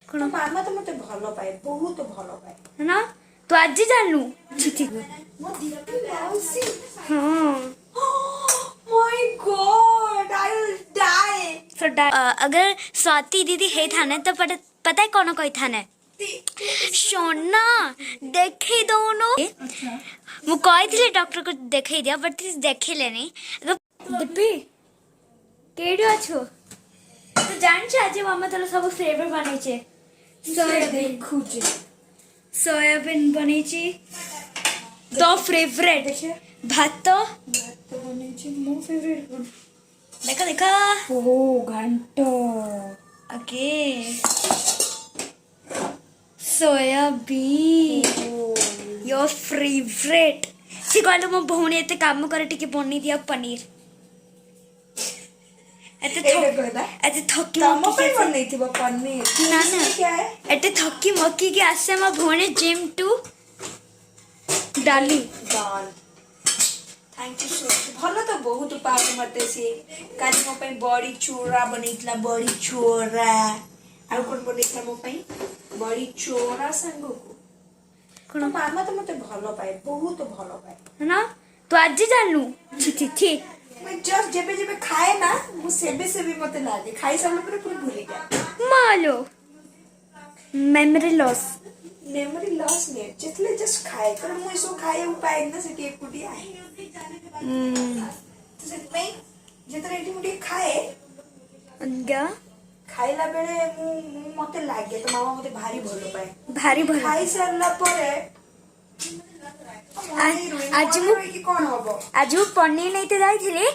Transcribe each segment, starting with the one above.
कौन मामा तो मते भलो पाए बहुत भलो पाए ना तू आज जानू छिटी मो दीदी मौसी हां my god I will die अगर स्वाति दीदी है था ना तो पता है कौन कोई था ना सोना देखे दोनों मु कही डॉक्टर को देखे दिया बट देखे लेनी दीपी केडी अच्छो तो जान आज मामा तोर सब फ्लेवर बनै छे देखुजे सोयाबीन बनै छी तो फेवरेट भात बनै छी मो फेवरेट देखा देखा ओ घंटो ओके सोयाबीन योर फेवरेट सी कहले मो भौणी एते काम करे टिके बनी दिया पनीर एते थकी कामो पे बनै थिबो पनीर ना ना क्या है एते थकी मक्की के आसे मो भौणी जिम टू डाली दाल थैंक यू सो मच भलो तो बहुत पास मते से काली मो पे बड़ी चूरा बनेइतला बड़ी चूरा आ कोन बनेइतला मो पे बड़ी चूरा संगो को कोन मामा तो मते भलो पाए बहुत भलो पाए ना तू आज जानू छी छी मैं जस्ट जेबे जेबे खाए ना मु सेबे मते लागे खाई सामने पूरा पूरा भूल गया मालो मेमोरी लॉस ने जितले जस्ट खाए कर मु इसो खाए उपाय ना से एक कुटी आए तो से पे जितले एटी मुटी खाए क्या खाइला बेले मु मते लागे तो मामा मते भारी भलो पाए भारी भलो खाई सरला परे आज मु की कोन हबो आज मु पनीर नहीं जाइथिले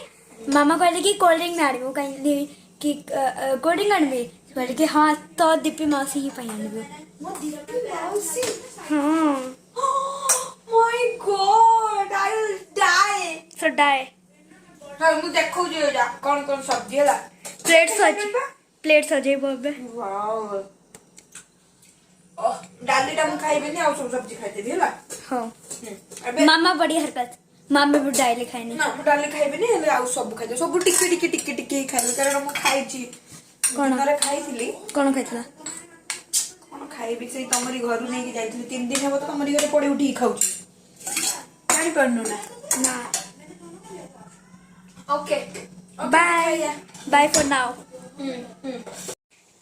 मामा कहले कि कोल्ड ड्रिंक में आनिबो कहले कि कोल्ड ड्रिंक आनिबे कहले कि हां तो दीपी मौसी ही पई आनिबो मो दीपी मौसी हां my god I will die so die हां मु देखौ जे जा कोन कोन सब्जी हला प्लेट सजे बबे वाओ डालीटा मु खाइबेनी आ सब सब्जी खाइ देबी हला हां अबे मामा बड़ी हरकत मामा भी डाली खाइनी ना मु डाली खाइबेनी हले आ सब खाइ दे सब टिके खाइ कारण मु खाइ छी कोन घरे खाइथिली कोन खाइतला कोन खाइबी से तमरी घरु नै कि जाइथिली 3 दिन हेबो तो तमरी घरे पड़े उठी खाउ छी जानि परनु ना okay bye bye for now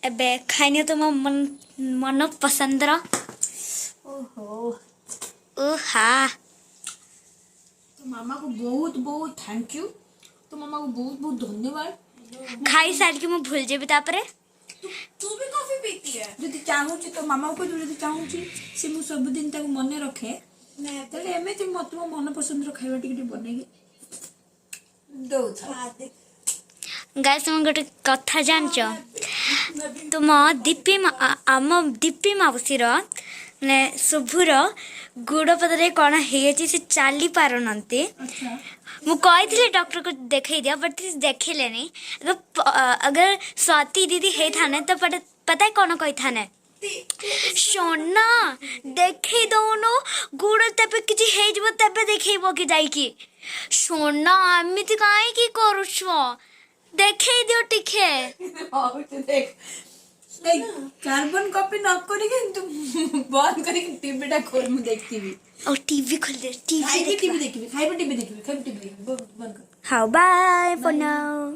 एबे खाइने तो मन पसंद रा ओहो ओहा तो मामा को बहुत बहुत थैंक यू तो मामा को बहुत बहुत धन्यवाद खाई साल के मैं भूल जेबे तापरे तू भी कॉफी पीती है जदी चाहू छी तो मामा को जदी चाहू छी से मु सब दिन तक मने रखे ना तले एमे ते मत मो मन पसंद रो खाइबा टिके बनेगी दो था गाइस तुम गोटे कथा जानछ तुम दीपी आम दीपी मावसी रो ने शुभुर गुड़ पदरे कौन है से चली पार नंते मु कही डॉक्टर को देखे दिया बट देखे लेनी अगर स्वाति दीदी है था ना तो पता है कौन कही था ना सोना देखे दोनों गुड़ तेबे किछि हे जबो तेबे देखैबो कि जाई कि सोना एमिति काहे की करूछो देखे दियो टिके देख कार्बन कॉपी न करी तू बंद करी टीवीटा खोल मु देखती भी और टीवी खोल दे टीवी टीवी देखबी खाइबे टीवी देखबी बंद कर हाउ बाय फॉर नाउ